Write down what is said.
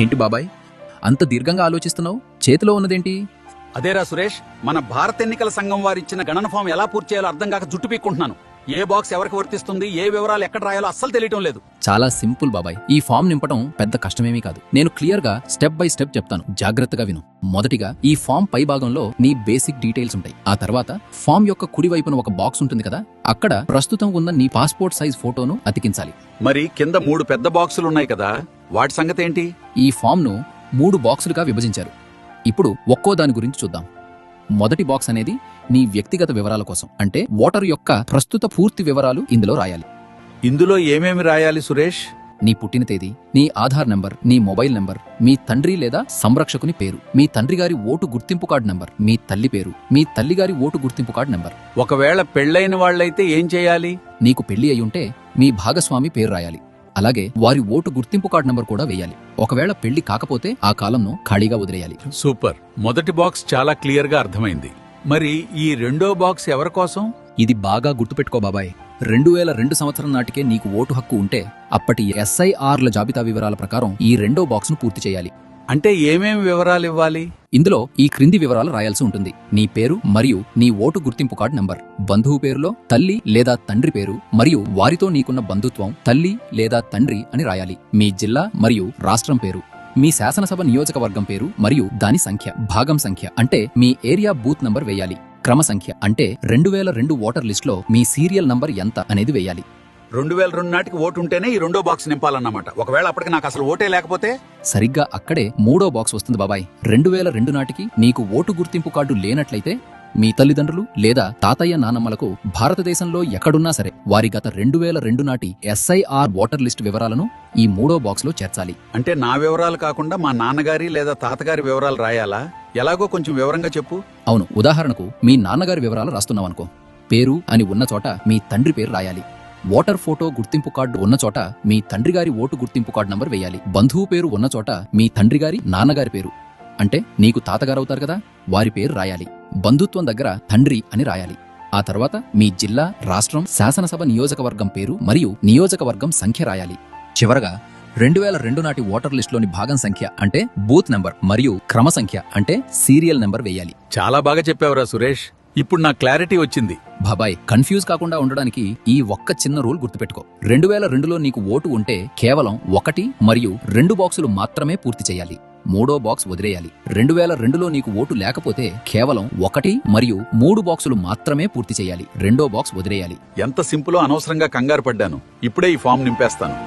ఏంటి బాబాయ్ అంత దీర్ఘంగా ఆలోచిస్తున్నావు? చేతిలో ఉన్నదేంటి? అదేరా సురేష్, మన భారత ఎన్నికల సంఘం వారిచ్చిన గణన ఫామ్ ఎలా పూర్తి చేయాలో అర్థం కాక జుట్టు పీక్కుంటున్నాను. ఏ బాక్స్ ఎవరికి వర్తిస్తుంది, ఏ వివరాలు ఎక్కడ రాయాలో అస్సలు తెలియటం లేదు. చాలా సింపుల్ బాబాయ్. ఈ ఫామ్ నింపడం పెద్ద కష్టమేమీ కాదు. నేను క్లియర్ గా స్టెప్ బై స్టెప్ చెప్తాను, జాగ్రత్తగా విను. మొదటిగా ఈ ఫామ్ పై భాగంలో నీ బేసిక్ డీటెయిల్స్ ఉంటాయి. ఆ తర్వాత ఫామ్ యొక్క కుడి వైపున ఒక బాక్స్ ఉంటుంది కదా, అక్కడ ప్రస్తుతం ఉన్న నీ పాస్పోర్ట్ సైజ్ ఫోటోను అతికించాలి. మరి కింద 3 పెద్ద బాక్సులు ఉన్నాయి కదా, వాటి సంగతి ఏంటి? ఈ ఫామ్ ను 3 బాక్సులుగా విభజించారు. ఇప్పుడు ఒక్కో దాని గురించి చూద్దాం. మొదటి బాక్స్ అనేది నీ వ్యక్తిగత వివరాల కోసం, అంటే ఓటర్ యొక్క ప్రస్తుత పూర్తి వివరాలు ఇందులో రాయాలి. ఇందులో ఏమేమి రాయాలి సురేష్? నీ పుట్టిన తేదీ, నీ ఆధార్ నంబర్, నీ మొబైల్ నంబర్, మీ తండ్రి లేదా సంరక్షకుని పేరు, మీ తండ్రి గారి ఓటు గుర్తింపు కార్డు నంబర్, మీ తల్లి పేరు, మీ తల్లి గారి ఓటు గుర్తింపు కార్డు నంబర్. ఒకవేళ పెళ్లైన వాళ్లైతే ఏం చేయాలి? నీకు పెళ్లి అయ్యుంటే మీ భాగస్వామి పేరు రాయాలి. అలాగే వారి ఓటు గుర్తింపు కార్డు నంబర్ కూడా వేయాలి. ఒకవేళ పెళ్లి కాకపోతే ఆ కాలంను ఖాళీగా వదిలేయాలి. సూపర్. మొదటి బాక్స్ చాలా క్లియర్ గా అర్థమైంది. మరి ఈ రెండో బాక్స్ ఎవరి కోసం? ఇది బాగా గుర్తుపెట్టుకో బాబాయ్. 2002 సంవత్సరం నాటికే నీకు ఓటు హక్కు ఉంటే అప్పటి SIRల జాబితా వివరాల ప్రకారం ఈ రెండో బాక్స్ ను పూర్తి చేయాలి. అంటే ఏమేమి వివరాలు ఇవ్వాలి? ఇందులో ఈ క్రింది వివరాలు రాయాల్సి ఉంటుంది: నీ పేరు మరియు నీ ఓటు గుర్తింపు కార్డు నంబర్, బంధువు పేరులో తల్లి లేదా తండ్రి పేరు మరియు వారితో నీకున్న బంధుత్వం, తల్లి లేదా తండ్రి అని రాయాలి. మీ జిల్లా మరియు రాష్ట్రం పేరు, మీ శాసనసభ నియోజకవర్గం పేరు మరియు దాని సంఖ్య, భాగం సంఖ్య అంటే మీ ఏరియా బూత్ నంబర్ వేయాలి. క్రమ సంఖ్య అంటే 2002 ఓటర్ లిస్టులో మీ సీరియల్ నంబర్ ఎంత అనేది వేయాలి. 2002 నాటికి ఓటు ఉంటేనే ఈ రెండో బాక్స్ నింపాలన్నమాట. ఒకవేళ అప్పటికి నాకు అసలు ఓటే లేకపోతే? సరిగ్గా అక్కడే మూడో బాక్స్ వస్తుంది బాబాయ్. 2002 నాటికి నీకు ఓటు గుర్తింపు కార్డు లేనట్లయితే మీ తల్లిదండ్రులు లేదా తాతయ్య నానమ్మలకు భారతదేశంలో ఎక్కడున్నా సరే వారి గత 2002 నాటి SIR ఓటర్ లిస్ట్ వివరాలను ఈ మూడో బాక్స్ లో చేర్చాలి. అంటే నా వివరాలు కాకుండా మా నాన్నగారి లేదా తాతగారి వివరాలు రాయాలా? ఎలాగో కొంచెం వివరంగా చెప్పు. అవును, ఉదాహరణకు మీ నాన్నగారి వివరాలు రాస్తున్నావనుకో, పేరు అని ఉన్న చోట మీ తండ్రి పేరు రాయాలి. ఓటర్ ఫోటో గుర్తింపు కార్డు ఉన్న చోట మీ తండ్రి గారి ఓటు గుర్తింపు కార్డు నంబర్ వేయాలి. బంధువు పేరు ఉన్న చోట మీ తండ్రి గారి నాన్నగారి పేరు, అంటే నీకు తాతగారు అవుతారు కదా, వారి పేరు రాయాలి. బంధుత్వం దగ్గర తండ్రి అని రాయాలి. ఆ తర్వాత మీ జిల్లా, రాష్ట్రం, శాసనసభ నియోజకవర్గం పేరు మరియు నియోజకవర్గం సంఖ్య రాయాలి. చివరగా 2002 నాటి ఓటర్ లిస్టులోని భాగం సంఖ్య అంటే బూత్ నంబర్ మరియు క్రమ సంఖ్య అంటే సీరియల్ నంబర్ వేయాలి. చాలా బాగా చెప్పావురా సురేష్. ఇప్పుడు నా క్లారిటీ వచ్చింది. బాబాయ్, కన్ఫ్యూజ్ కాకుండా ఉండడానికి ఈ ఒక్క చిన్న రూల్ గుర్తుపెట్టుకో. 2002లో నీకు ఓటు ఉంటే కేవలం 1 మరియు 2 బాక్సులు మాత్రమే పూర్తి చేయాలి. మూడో బాక్స్ వదిలేయాలి. 2002లో నీకు ఓటు లేకపోతే కేవలం 1 మరియు 3 బాక్సులు మాత్రమే పూర్తి చేయాలి. రెండో బాక్స్ వదిలేయాలి. ఎంత సింపులో అనవసరంగా కంగారు పడ్డాను. ఇప్పుడే ఈ ఫామ్ నింపేస్తాను.